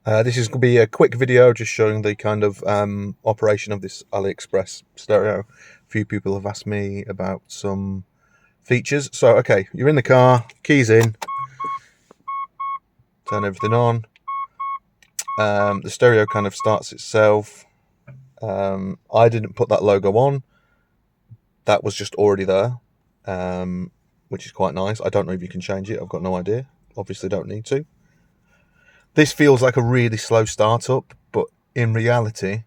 This is going to be a quick video just showing the kind of operation of this AliExpress stereo. A few people have asked me about some features. So, okay, you're in the car, keys in, turn everything on. The stereo kind of starts itself. I didn't put that logo on. That was just already there, which is quite nice. I don't know if you can change it. I've got no idea. Obviously don't need to. This feels like a really slow startup, but in reality,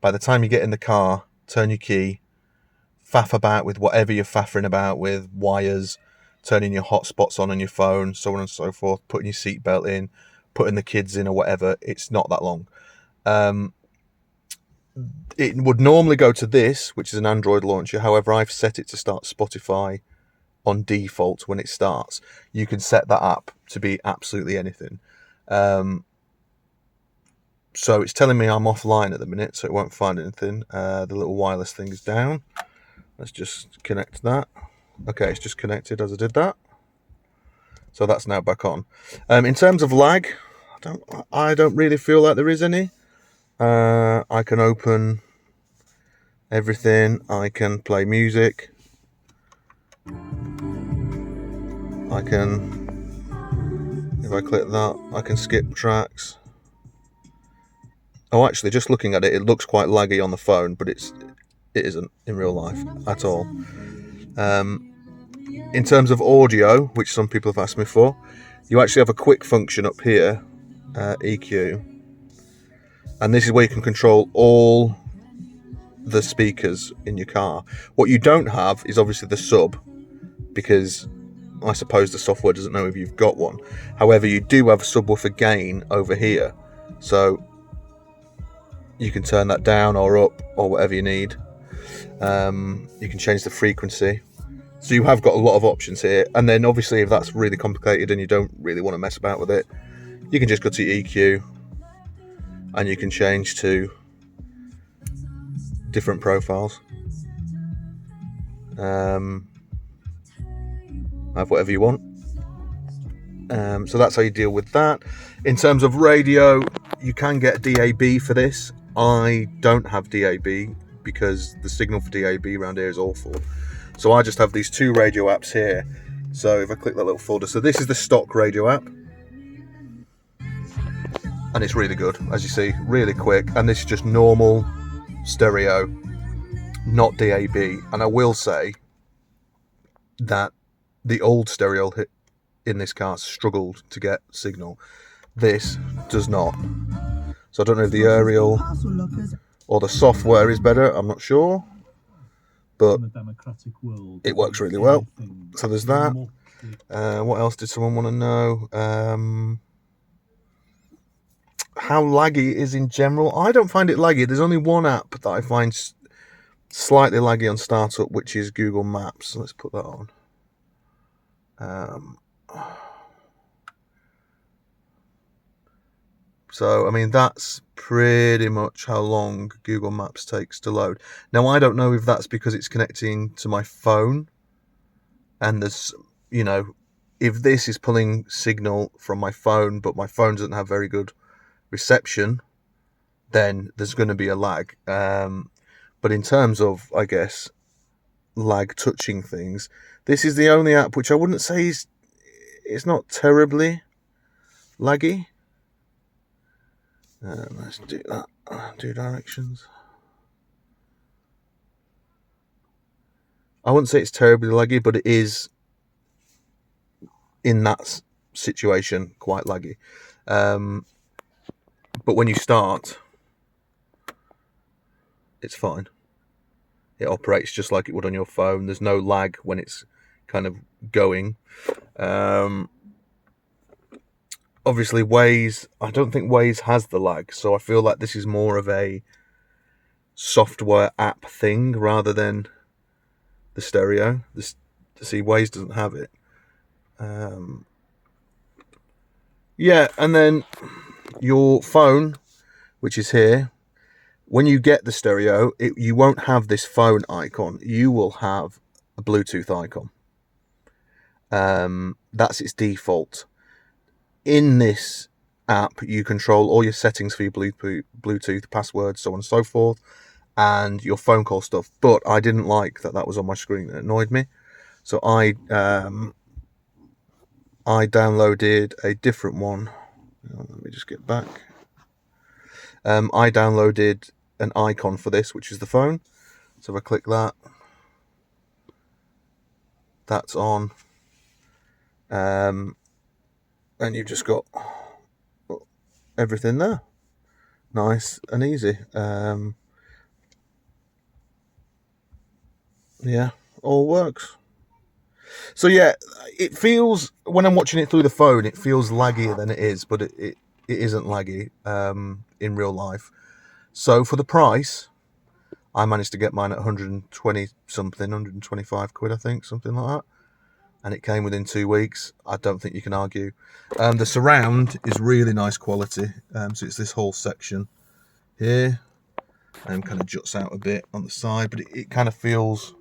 by the time you get in the car, turn your key, faff about with whatever you're faffing about with, wires, turning your hotspots on your phone, so on and so forth, putting your seatbelt in, putting the kids in or whatever, it's not that long. It would normally go to this, which is an Android launcher. However, I've set it to start Spotify on default when it starts. You can set that up to be absolutely anything. So it's telling me I'm offline at the minute, so it won't find anything. The little wireless thing is down. Let's just connect that. Okay, it's just connected as I did that. So that's now back on. In terms of lag, I don't really feel like there is any. I can open everything. I can play music. I can, if I click that, I can skip tracks. Oh, actually, just looking at it, it looks quite laggy on the phone, but it isn't in real life at all. In terms of audio, which some people have asked me for, you actually have a quick function up here, EQ, and this is where you can control all the speakers in your car. What you don't have is obviously the sub, because I suppose the software doesn't know if you've got one. However, you do have a subwoofer gain over here, so you can turn that down or up or whatever you need. You can change the frequency. So you have got a lot of options here. And then obviously if that's really complicated and you don't really want to mess about with it, you can just go to EQ and you can change to different profiles. Have whatever you want. So that's how you deal with that. In terms of radio, you can get DAB for this. I don't have DAB because the signal for DAB around here is awful. So I just have these two radio apps here. So if I click that little folder, so this is the stock radio app. And it's really good, as you see, really quick. And this is just normal stereo, not DAB. And I will say that the old stereo in this car struggled to get signal. This does not. So I don't know if the aerial or the software is better, I'm not sure, but it works really well. So there's that. What else did someone want to know? How laggy it is in general. I don't find it laggy. There's only one app that I find slightly laggy on startup, which is Google Maps. So let's put that on. So, I mean, that's pretty much how long Google Maps takes to load. Now, I don't know if that's because it's connecting to my phone and there's, you know, if this is pulling signal from my phone, but my phone doesn't have very good reception, then there's going to be a lag. But in terms of, I guess, lag touching things, this is the only app which I wouldn't say it's not terribly laggy. Let's do that. Do directions. I wouldn't say it's terribly laggy, but it is, in that situation, quite laggy. But when you start, it's fine. It operates just like it would on your phone. There's no lag when it's kind of going. Obviously, Waze, I don't think Waze has the lag, so I feel like this is more of a software app thing rather than the stereo. See, Waze doesn't have it. Yeah, and then your phone, which is here, when you get the stereo, you won't have this phone icon. You will have a Bluetooth icon. That's its default. In this app, you control all your settings for your Bluetooth, passwords, so on and so forth, and your phone call stuff. But I didn't like that was on my screen. It annoyed me. So I downloaded a different one. Let me just get back. I downloaded an icon for this, which is the phone. So if I click that, that's on. And you've just got everything there. Nice and easy. Yeah, all works. So yeah, it feels, when I'm watching it through the phone, it feels laggier than it is, but it isn't laggy in real life. So for the price, I managed to get mine at 120 something, 125 quid, I think, something like that. And it came within 2 weeks. I don't think you can argue. The surround is really nice quality. So it's this whole section here, and kind of juts out a bit on the side, but it kind of feels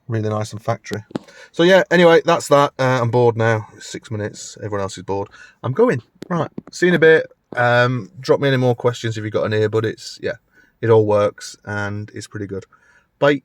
really nice and factory. So yeah, anyway, that's that. I'm bored now. It's 6 minutes. Everyone else is bored. I'm going. Right. See you in a bit. Drop me any more questions if you've got an ear, but it all works and it's pretty good. Bye.